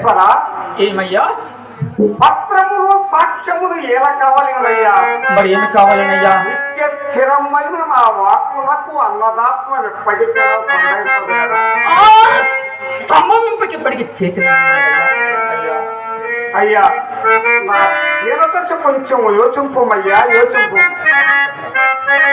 పరమేశ్వర, ఏమయ్యా? పత్రములు సాక్ష్యములు ఎలా కావాలినయ్యా? మరి ఏమి కావాలనయ్యా? నిత్య స్థిరమైన నా వాక్కులకు అన్నదాత్మ ఎప్పటికైనా సంభవింపకి ఇప్పటికి చేసిన అయ్యా, నా హీనదశ కొంచెం యోచింపు అయ్యా, యోచింపు.